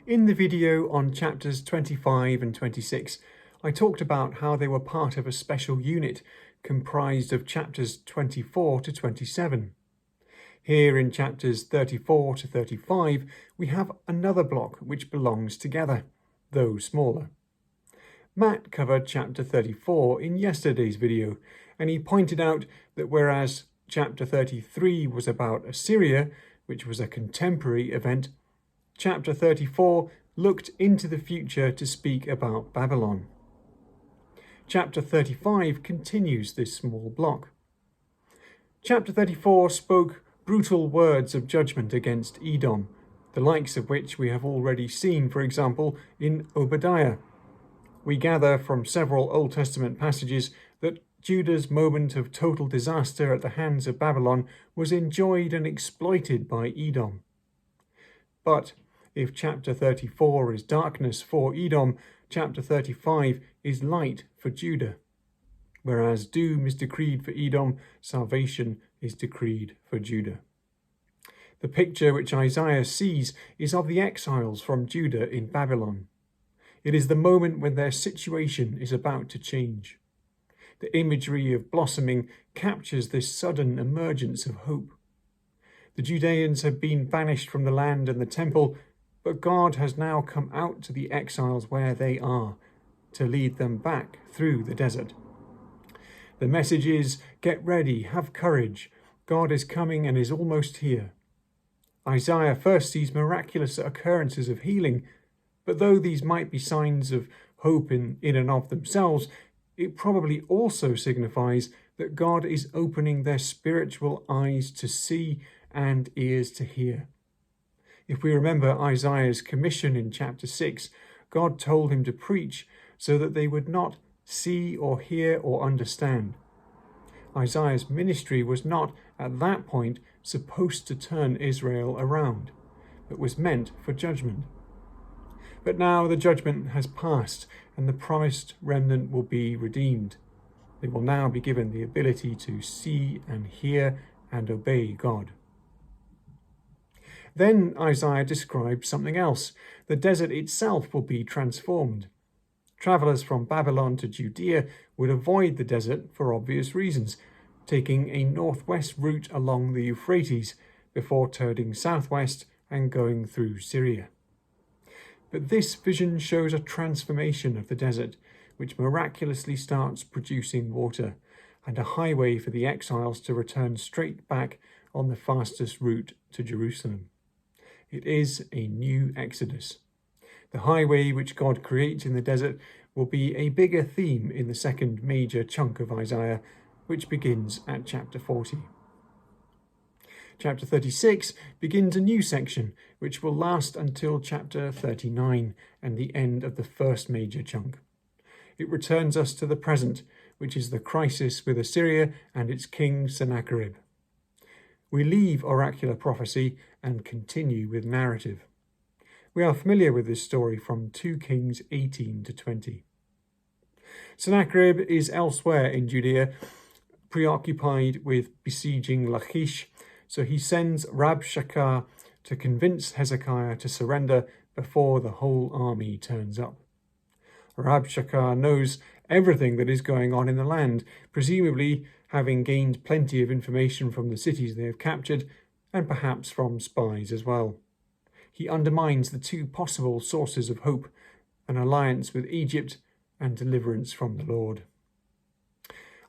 In the video on chapters 25 and 26, I talked about how they were part of a special unit comprised of chapters 24 to 27. Here in chapters 34 to 35, we have another block which belongs together, though smaller. Matt covered chapter 34 in yesterday's video, and he pointed out that whereas chapter 33 was about Assyria, which was a contemporary event, chapter 34 looked into the future to speak about Babylon. Chapter 35 continues this small block. Chapter 34 spoke brutal words of judgment against Edom, the likes of which we have already seen, for example, in Obadiah. We gather from several Old Testament passages that Judah's moment of total disaster at the hands of Babylon was enjoyed and exploited by Edom. But if chapter 34 is darkness for Edom, chapter 35 is light for Judah. Whereas doom is decreed for Edom, salvation is decreed for Judah. The picture which Isaiah sees is of the exiles from Judah in Babylon. It is the moment when their situation is about to change. The imagery of blossoming captures this sudden emergence of hope. The Judeans have been banished from the land and the temple, but God has now come out to the exiles where they are, to lead them back through the desert. The message is, get ready, have courage. God is coming and is almost here. Isaiah first sees miraculous occurrences of healing, but though these might be signs of hope in and of themselves, it probably also signifies that God is opening their spiritual eyes to see and ears to hear. If we remember Isaiah's commission in chapter 6, God told him to preach so that they would not see or hear or understand. Isaiah's ministry was not, at that point, supposed to turn Israel around, but was meant for judgment. But now the judgment has passed, and the promised remnant will be redeemed. They will now be given the ability to see and hear and obey God. Then Isaiah describes something else. The desert itself will be transformed. Travellers from Babylon to Judea would avoid the desert for obvious reasons, taking a northwest route along the Euphrates before turning southwest and going through Syria. But this vision shows a transformation of the desert, which miraculously starts producing water, and a highway for the exiles to return straight back on the fastest route to Jerusalem. It is a new Exodus. The highway which God creates in the desert will be a bigger theme in the second major chunk of Isaiah, which begins at chapter 40. Chapter 36 begins a new section, which will last until chapter 39 and the end of the first major chunk. It returns us to the present, which is the crisis with Assyria and its king Sennacherib. We leave oracular prophecy and continue with narrative. We are familiar with this story from 2 Kings 18 to 20. Sennacherib is elsewhere in Judea, preoccupied with besieging Lachish, so he sends RAB Shakar to convince Hezekiah to surrender before the whole army turns up. RAB Shakar knows everything that is going on in the land, presumably having gained plenty of information from the cities they have captured, and perhaps from spies as well. He undermines the two possible sources of hope, an alliance with Egypt and deliverance from the Lord.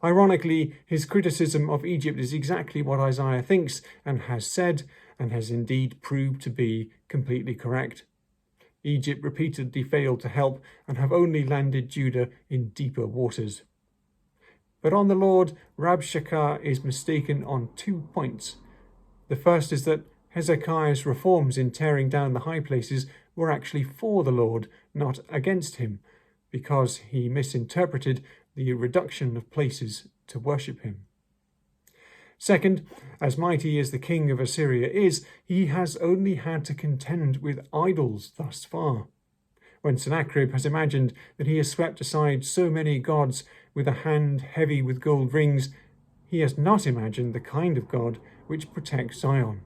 Ironically, his criticism of Egypt is exactly what Isaiah thinks and has said, and has indeed proved to be completely correct. Egypt repeatedly failed to help and have only landed Judah in deeper waters. But on the Lord, RAB Shakar is mistaken on 2 points. The first is that Hezekiah's reforms in tearing down the high places were actually for the Lord, not against him, because he misinterpreted the reduction of places to worship him. Second, as mighty as the king of Assyria is, he has only had to contend with idols thus far. When Sennacherib has imagined that he has swept aside so many gods with a hand heavy with gold rings, he has not imagined the kind of God which protects Zion,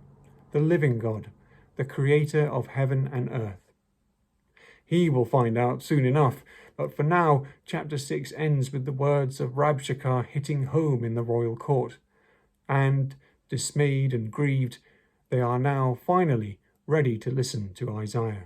the living God, the creator of heaven and earth. He will find out soon enough, but for now, chapter 6 ends with the words of RAB Shakar hitting home in the royal court. And, dismayed and grieved, they are now finally ready to listen to Isaiah.